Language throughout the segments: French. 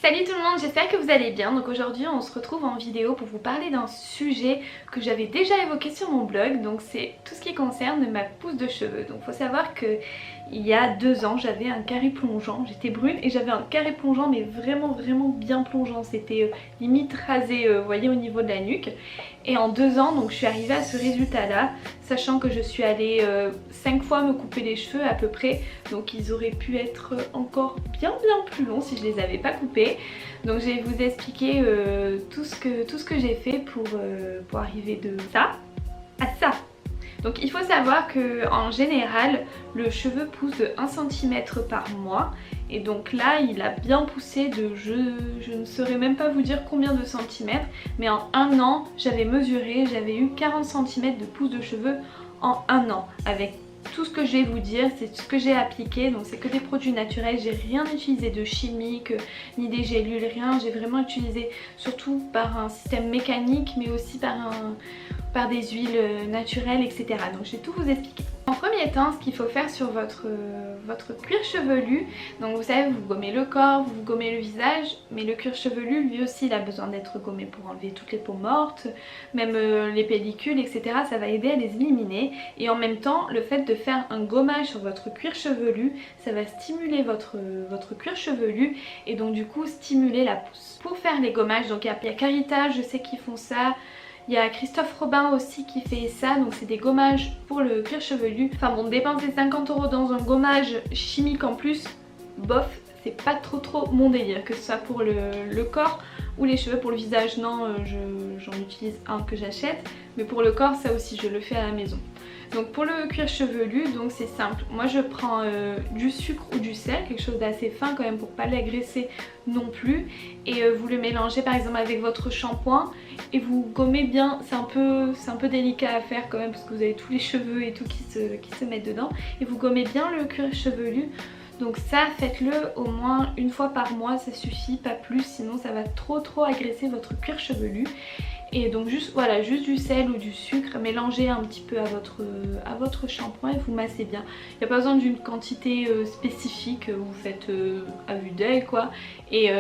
Salut tout le monde, j'espère que vous allez bien. Donc aujourd'hui on se retrouve en vidéo pour vous parler d'un sujet que j'avais déjà évoqué sur mon blog. Donc c'est tout ce qui concerne ma pousse de cheveux. Donc faut savoir que il y a 2 ans j'avais un carré plongeant, j'étais brune et j'avais un carré plongeant mais vraiment bien plongeant. C'était limite rasé, vous voyez, au niveau de la nuque. Et en 2 ans donc je suis arrivée à ce résultat là, sachant que je suis allée 5 fois me couper les cheveux à peu près. Donc ils auraient pu être encore bien plus longs si je les avais pas coupés. Donc je vais vous expliquer tout ce que j'ai fait pour arriver de ça à ça. Donc il faut savoir que en général le cheveu pousse de 1 cm par mois. Et donc là il a bien poussé de je ne saurais même pas vous dire combien de centimètres. Mais en 1 an j'avais mesuré, j'avais eu 40 cm de pousse de cheveux en 1 an. Avec tout ce que je vais vous dire, c'est ce que j'ai appliqué, donc c'est que des produits naturels, j'ai rien utilisé de chimique, ni des gélules, rien, j'ai vraiment utilisé surtout par un système mécanique mais aussi par des huiles naturelles, etc. Donc je vais tout vous expliquer. En premier temps, ce qu'il faut faire sur votre cuir chevelu, donc vous savez, vous gommez le corps, vous gommez le visage, mais le cuir chevelu lui aussi il a besoin d'être gommé pour enlever toutes les peaux mortes, même les pellicules, etc. Ça va aider à les éliminer. Et en même temps, le fait de faire un gommage sur votre cuir chevelu, ça va stimuler votre cuir chevelu et donc du coup stimuler la pousse. Pour faire les gommages, donc il y a Carita, je sais qu'ils font ça. Il y a Christophe Robin aussi qui fait ça, donc c'est des gommages pour le cuir chevelu. Enfin bon, dépenser 50 € dans un gommage chimique en plus, bof, c'est pas trop mon délire. Que ce soit pour le corps ou les cheveux. Pour le visage, non, j'en utilise un que j'achète. Mais pour le corps, ça aussi, je le fais à la maison. Donc pour le cuir chevelu, donc c'est simple. Moi je prends du sucre ou du sel, quelque chose d'assez fin quand même pour pas l'agresser non plus. Et vous le mélangez par exemple avec votre shampoing et vous gommez bien. C'est un peu délicat à faire quand même parce que vous avez tous les cheveux et tout qui se mettent dedans. Et vous gommez bien le cuir chevelu. Donc ça, faites-le au moins 1 fois par mois, ça suffit, pas plus, sinon ça va trop agresser votre cuir chevelu. Et donc juste du sel ou du sucre, mélangez un petit peu à votre shampoing et vous massez bien. Il n'y a pas besoin d'une quantité spécifique, vous faites à vue d'œil quoi. Et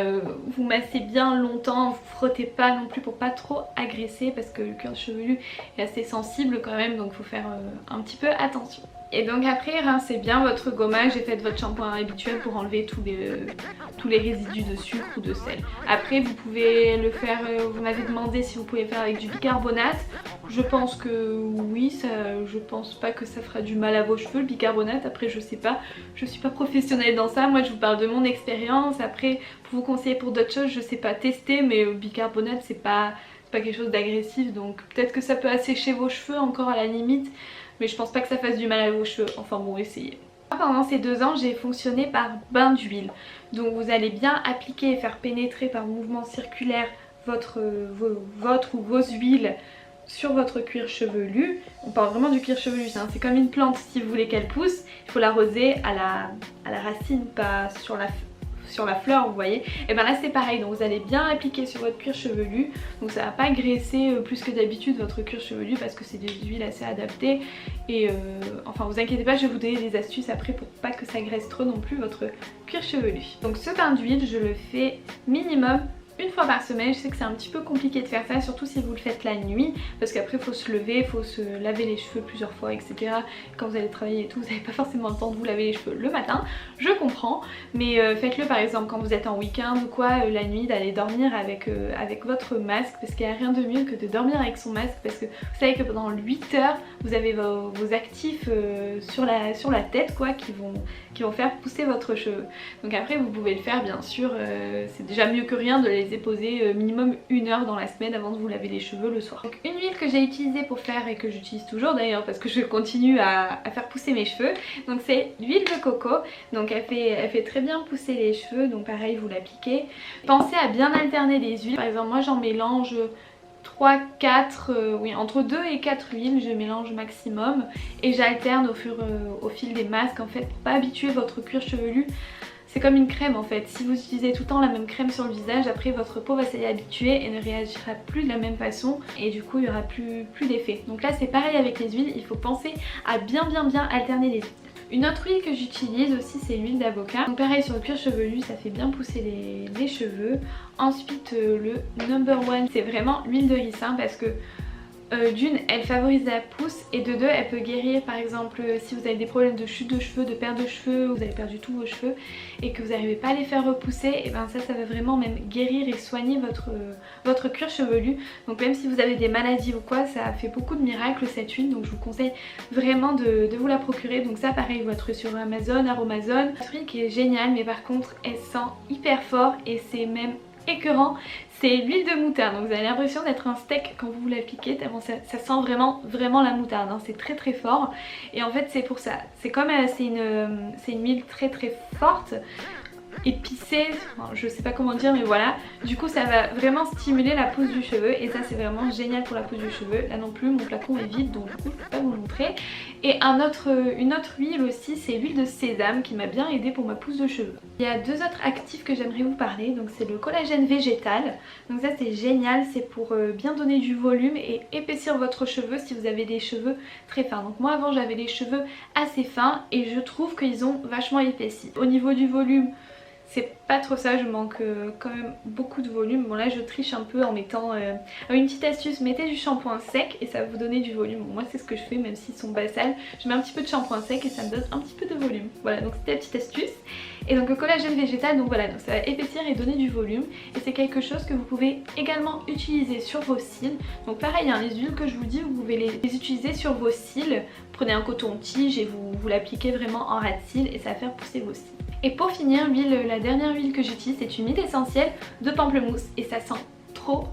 vous massez bien longtemps, vous frottez pas non plus pour pas trop agresser parce que le cuir chevelu est assez sensible quand même, donc il faut faire un petit peu attention. Et donc après rincez bien votre gommage et faites votre shampoing habituel pour enlever tous les résidus de sucre ou de sel. Après vous pouvez le faire, vous m'avez demandé si vous pouvez faire avec du bicarbonate. Je pense que oui, je pense pas que ça fera du mal à vos cheveux le bicarbonate. Après je sais pas, je suis pas professionnelle dans ça, moi je vous parle de mon expérience. Après pour vous conseiller pour d'autres choses, je sais pas tester, mais le bicarbonate c'est pas quelque chose d'agressif, donc peut-être que ça peut assécher vos cheveux encore à la limite. Mais je pense pas que ça fasse du mal à vos cheveux, enfin bon, essayez. Pendant ces 2 ans, j'ai fonctionné par bain d'huile. Donc vous allez bien appliquer et faire pénétrer par mouvement circulaire votre ou vos huiles sur votre cuir chevelu. On parle vraiment du cuir chevelu, hein. C'est comme une plante, si vous voulez qu'elle pousse, il faut l'arroser à la racine, pas sur la fleur, vous voyez. Et bien là c'est pareil, donc vous allez bien appliquer sur votre cuir chevelu, donc ça va pas graisser plus que d'habitude votre cuir chevelu parce que c'est des huiles assez adaptées. Et enfin vous inquiétez pas, je vais vous donner des astuces après pour pas que ça graisse trop non plus votre cuir chevelu. Donc ce bain d'huile je le fais minimum 1 fois par semaine. Je sais que c'est un petit peu compliqué de faire ça, surtout si vous le faites la nuit, parce qu'après il faut se lever, il faut se laver les cheveux plusieurs fois, etc. Quand vous allez travailler et tout, vous n'avez pas forcément le temps de vous laver les cheveux le matin, je comprends, mais faites-le par exemple quand vous êtes en week-end ou quoi, la nuit, d'aller dormir avec votre masque, parce qu'il n'y a rien de mieux que de dormir avec son masque, parce que vous savez que pendant 8 heures vous avez vos actifs sur la tête quoi, qui vont faire pousser votre cheveu. Donc après vous pouvez le faire bien sûr, c'est déjà mieux que rien de les poser minimum 1 heure dans la semaine avant de vous laver les cheveux le soir. Donc une huile que j'ai utilisée pour faire et que j'utilise toujours d'ailleurs parce que je continue à faire pousser mes cheveux, donc c'est l'huile de coco. Donc elle fait très bien pousser les cheveux, donc pareil vous l'appliquez. Pensez à bien alterner les huiles, par exemple moi j'en mélange 3, 4, oui entre 2 et 4 huiles, je mélange maximum et j'alterne au fil des masques en fait pour pas habituer votre cuir chevelu. C'est comme une crème en fait, si vous utilisez tout le temps la même crème sur le visage, après votre peau va s'y habituer et ne réagira plus de la même façon et du coup il n'y aura plus d'effet. Donc là c'est pareil avec les huiles, il faut penser à bien alterner les huiles. Une autre huile que j'utilise aussi, c'est l'huile d'avocat. Donc pareil, sur le cuir chevelu, ça fait bien pousser les cheveux. Ensuite le number one, c'est vraiment l'huile de ricin parce que d'une, elle favorise la pousse, et de deux, elle peut guérir par exemple si vous avez des problèmes de chute de cheveux, de perte de cheveux, vous avez perdu tous vos cheveux et que vous n'arrivez pas à les faire repousser, et ben ça va vraiment même guérir et soigner votre cuir chevelu. Donc même si vous avez des maladies ou quoi, ça fait beaucoup de miracles cette huile, donc je vous conseille vraiment de vous la procurer. Donc ça pareil, vous la trouvez sur Amazon, Aromazone. Un truc qui est génial, mais par contre elle sent hyper fort et c'est même écœurant, c'est l'huile de moutarde. Donc vous avez l'impression d'être un steak quand vous l'appliquez, tellement ça sent vraiment la moutarde, hein. C'est très fort et en fait c'est pour ça, c'est comme c'est une huile très forte, épicée, enfin, je sais pas comment dire, mais voilà, du coup ça va vraiment stimuler la pousse du cheveu et ça c'est vraiment génial pour la pousse du cheveu. Là non plus mon flacon est vide, donc du coup je peux pas vous le montrer. Et une autre huile aussi, c'est l'huile de sésame qui m'a bien aidé pour ma pousse de cheveux. Il y a deux autres actifs que j'aimerais vous parler, donc c'est le collagène végétal. Donc ça c'est génial, c'est pour bien donner du volume et épaissir votre cheveu si vous avez des cheveux très fins. Donc moi avant j'avais les cheveux assez fins et je trouve qu'ils ont vachement épaissi. Au niveau du volume, c'est pas trop ça, je manque quand même beaucoup de volume. Bon là je triche un peu en mettant une petite astuce, mettez du shampoing sec et ça va vous donner du volume. Bon, moi c'est ce que je fais même s'ils sont basales, je mets un petit peu de shampoing sec et ça me donne un petit peu de volume. Voilà, donc c'était la petite astuce. Et donc le collagène végétal, donc voilà, donc ça va épaissir et donner du volume. Et c'est quelque chose que vous pouvez également utiliser sur vos cils. Donc pareil, hein, les huiles que je vous dis, vous pouvez les utiliser sur vos cils. Prenez un coton-tige et vous l'appliquez vraiment en ras de cils et ça va faire pousser vos cils. Et pour finir, la dernière huile que j'utilise, c'est une huile essentielle de pamplemousse et ça sent trop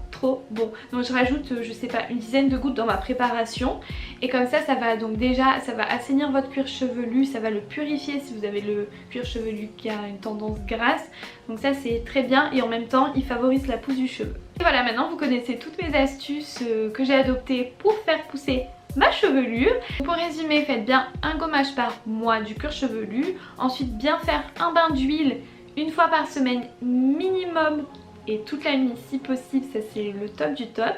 bon. Donc je rajoute, je sais pas, une dizaine de gouttes dans ma préparation et comme ça va donc déjà, ça va assainir votre cuir chevelu, ça va le purifier si vous avez le cuir chevelu qui a une tendance grasse. Donc ça c'est très bien et en même temps il favorise la pousse du cheveu. Et voilà, maintenant vous connaissez toutes mes astuces que j'ai adoptées pour faire pousser ma chevelure. Pour résumer, faites bien un gommage par mois du cuir chevelu, ensuite bien faire un bain d'huile une fois par semaine minimum et toute la nuit si possible, ça c'est le top du top.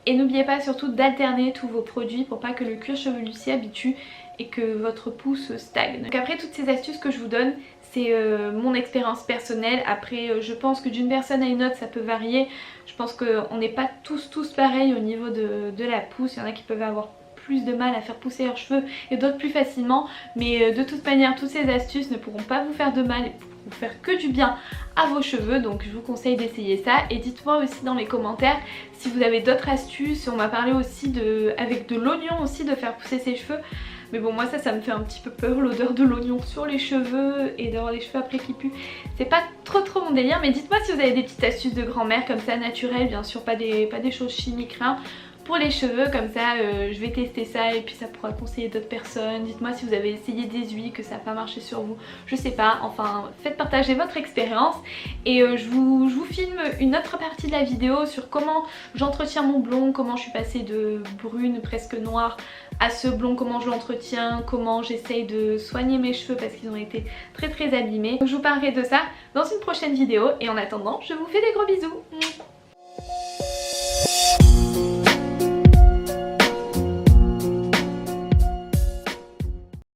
Et n'oubliez pas surtout d'alterner tous vos produits pour pas que le cuir chevelu s'y habitue et que votre pousse stagne. Donc après toutes ces astuces que je vous donne, c'est mon expérience personnelle. Après je pense que d'une personne à une autre ça peut varier. Je pense qu'on n'est pas tous pareils au niveau de la pousse. Il y en a qui peuvent avoir plus de mal à faire pousser leurs cheveux et d'autres plus facilement, mais de toute manière toutes ces astuces ne pourront pas vous faire de mal et vous faire que du bien à vos cheveux, donc je vous conseille d'essayer ça. Et dites-moi aussi dans les commentaires si vous avez d'autres astuces. On m'a parlé aussi avec de l'oignon aussi de faire pousser ses cheveux, mais bon moi ça me fait un petit peu peur, l'odeur de l'oignon sur les cheveux et d'avoir les cheveux après qui puent, c'est pas trop mon délire. Mais dites-moi si vous avez des petites astuces de grand-mère comme ça, naturelles bien sûr, pas des choses chimiques, rien. Pour les cheveux comme ça, je vais tester ça et puis ça pourra conseiller d'autres personnes. Dites-moi si vous avez essayé des huiles, que ça n'a pas marché sur vous, je sais pas, enfin faites partager votre expérience. Et je vous filme une autre partie de la vidéo sur comment j'entretiens mon blond, comment je suis passée de brune presque noire à ce blond, comment je l'entretiens, comment j'essaye de soigner mes cheveux parce qu'ils ont été très abîmés. Donc je vous parlerai de ça dans une prochaine vidéo et en attendant je vous fais des gros bisous.